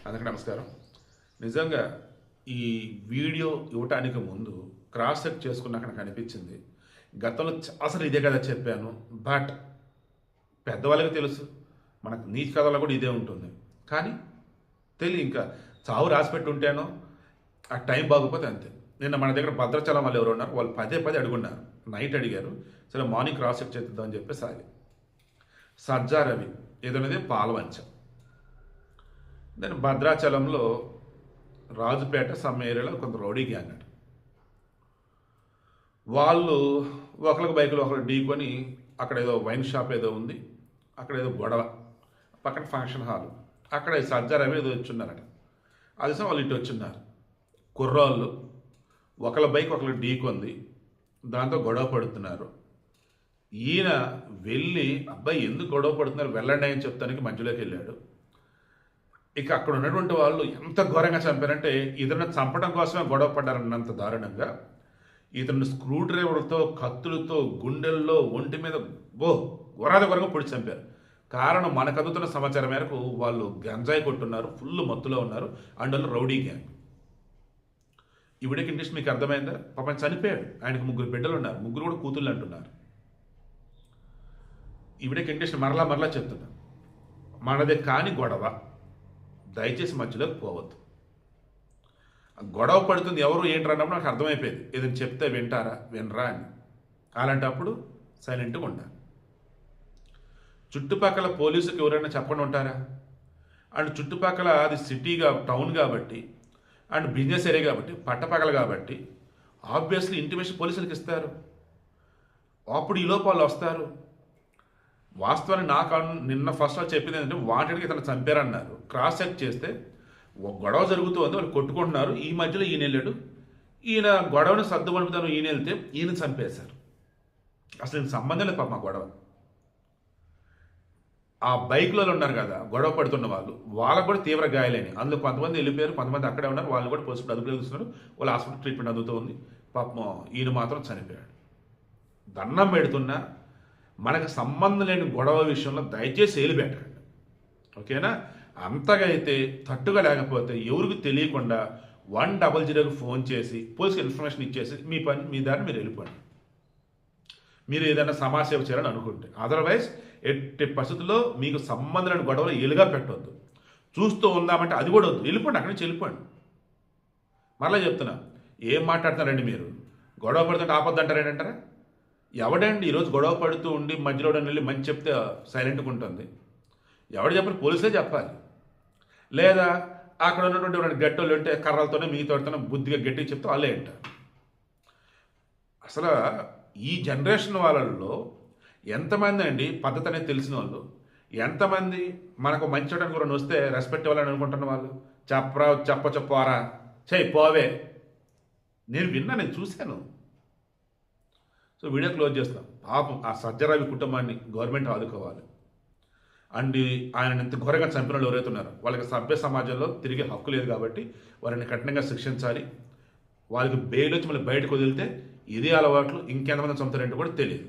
అందరికీ నమస్కారం. నిజంగా ఈ వీడియో ఇవ్వటానికి ముందు క్రాస్ చెక్ చేసుకున్నాక నాకు అనిపించింది, గతంలో అసలు ఇదే కదా చెప్పాను. బట్ పెద్దవాళ్ళకి తెలుసు, మనకు నీతి కథలో కూడా ఇదే ఉంటుంది. కానీ ఇంకా చావు రాసిపెట్టి ఉంటానో ఆ టైం బాగోపోతే అంతే. నిన్న మన దగ్గర భద్రాచలం వాళ్ళు ఎవరు ఉన్నారు, వాళ్ళు పదే అడుగున్నారు. నైట్ అడిగారు, సరే మార్నింగ్ క్రాస్ చెక్ చేద్దామని చెప్పేసి ఆగి. సజ్జా రవి ఏదనేది పాలవంచ. నేను భద్రాచలంలో రాజుపేట సమ్ ఏరియాలో కొంత రౌడీ గ్యాంగ్ అంట. వాళ్ళు ఒకరికి బైకులు ఒకరు ఢీకొని అక్కడ ఏదో వైన్ షాప్ ఏదో ఉంది, అక్కడ ఏదో గొడవ, పక్కన ఫంక్షన్ హాల్, అక్కడ సజ్జా రవి ఏదో వచ్చున్నారట. అది వాళ్ళు ఇటు వచ్చున్నారు. కుర్రాళ్ళు ఒకళ్ళ బైక్ ఒకళ్ళు ఢీకొంది, దాంతో గొడవ పడుతున్నారు. ఈయన వెళ్ళి అబ్బాయి ఎందుకు గొడవ పడుతున్నారు వెళ్ళండి అని చెప్తానికి మధ్యలోకి వెళ్ళాడు. ఇక అక్కడ ఉన్నటువంటి వాళ్ళు ఎంత ఘోరంగా చంపారంటే ఇతను చంపడం కోసమే గొడవ పడ్డారన్నంత దారుణంగా ఇతను స్క్రూ డ్రైవర్తో, కత్తులతో, గుండెల్లో, ఒంటి మీద ఘోరంగా పొడి చంపారు. కారణం మనకు అందుతున్న సమాచారం మేరకు వాళ్ళు గంజాయి కొట్టున్నారు, ఫుల్ మత్తులో ఉన్నారు, అండ్ వాళ్ళు రౌడీ గ్యాంగ్. ఈవిడకి ఇంట్రెస్ట్ మీకు అర్థమైందా? పాపం చనిపోయాడు, ఆయనకు 3 బిడ్డలు ఉన్నారు, 3 కూడా కూతుళ్ళు అంటున్నారు. ఈవిడకి ఇంట్రెస్ట్ మరలా చెప్తున్నా, మనదే కాని గొడవ, దయచేసి మధ్యలోకి పోవద్దు. గొడవ పడుతుంది ఎవరు ఏంటి అన్నప్పుడు నాకు అర్థమైపోయింది, ఏదైనా చెప్తే వినరా అని. అలాంటప్పుడు సైలెంట్గా ఉండాలి. చుట్టుపక్కల పోలీసుకి ఎవరైనా చెప్పకుండా ఉంటారా? అండ్ చుట్టుపక్కల అది సిటీగా, టౌన్ కాబట్టి, అండ్ బిజినెస్ ఏరియా కాబట్టి, పట్టపగల కాబట్టి ఆబ్వియస్లీ ఇంటిమేషన్ పోలీసులకు ఇస్తారు. అప్పుడు ఈ లోపు వాళ్ళు వస్తారు. వాస్తవాన్ని నాకు నిన్న ఫస్ట్ వాళ్ళు చెప్పింది ఏంటంటే వాంటెడ్గా ఇతను చంపారన్నారు. క్రాస్ చెక్ చేస్తే గొడవ జరుగుతుంది, వాళ్ళు కొట్టుకుంటున్నారు. ఈ మధ్యలో ఈయన వెళ్ళాడు, ఈయన గొడవను సర్దుమణుపుతాను, ఈయన వెళ్తే ఈయన చంపేశారు. అసలు ఈయన సంబంధం లేదు పాప మా గొడవ. ఆ బైక్లో ఉన్నారు కదా గొడవ పడుతున్న వాళ్ళు, వాళ్ళకు కూడా తీవ్ర గాయాలని. అందులో కొంతమంది వెళ్ళిపోయారు, కొంతమంది అక్కడే ఉన్నారు, వాళ్ళు కూడా పోలీసులు అదుపులో చూస్తున్నారు, వాళ్ళు హాస్పిటల్ ట్రీట్మెంట్ అందుతూ ఉంది. పాపం ఈయన మాత్రం చనిపోయాడు. దండం పెడుతున్నా, మనకు సంబంధం లేని గొడవ విషయంలో దయచేసి ఏలు పెట్టండి, ఓకేనా? అంతగా అయితే తట్టుగా లేకపోతే ఎవరికి తెలియకుండా 100కి ఫోన్ చేసి పోలీసుకి ఇన్ఫర్మేషన్ ఇచ్చేసి మీ దాన్ని మీరు వెళ్ళిపోండి. మీరు ఏదైనా సమాజసేవ చేయాలని అనుకుంటే. అదర్వైజ్ ఎట్టి పరిస్థితుల్లో మీకు సంబంధం లేని గొడవలు ఏలుగా పెట్టవద్దు. చూస్తూ ఉందామంటే అది కూడా వద్దు, వెళ్ళిపోండి, అక్కడి నుంచి వెళ్ళిపోండి. మరలా చెప్తున్నా, ఏం మాట్లాడుతున్నారండి మీరు? గొడవ పడుతుంటే ఆపొద్దంటారు ఏంటంటారా? ఎవడండి ఈరోజు గొడవ పడుతూ ఉండి మధ్యలో వెళ్ళి మంచి చెప్తే సైలెంట్గా ఉంటుంది? ఎవడు చెప్పాలి? పోలీసులే చెప్పాలి. లేదా అక్కడ ఉన్నటువంటి గట్టోళ్ళు ఉంటే కర్రలతోనే మిగతాతోనే బుద్ధిగా గట్టిగా చెప్తే వాళ్ళే అంటారు. అసలు ఈ జనరేషన్ వాళ్ళల్లో ఎంతమంది అండి పద్ధతి అనేది తెలిసిన వాళ్ళు, ఎంతమంది మనకు మంచి చేయడానికి కూడా వస్తే రెస్పెక్ట్ ఇవ్వాలని అనుకుంటున్న వాళ్ళు? చెప్పరా చెయ్యి పోవే. నేను చూశాను. సో వీడియో క్లోజ్ చేస్తాం. పాపం ఆ సజ్జరావి కుటుంబాన్ని గవర్నమెంట్ ఆదుకోవాలి. అండ్ ఆయన ఇంత ఘోరంగా చంపిన వాళ్ళు ఎవరైతే ఉన్నారో వాళ్ళకి సభ్య సమాజంలో తిరిగే హక్కు లేదు కాబట్టి వారిని కఠినంగా శిక్షించాలి. వాళ్ళకి బెయిల్ వచ్చి మళ్ళీ బయటకు వదిలితే ఇదే అలవాట్లు ఇంకెంతమంది చంపుతారంటే కూడా తెలియదు.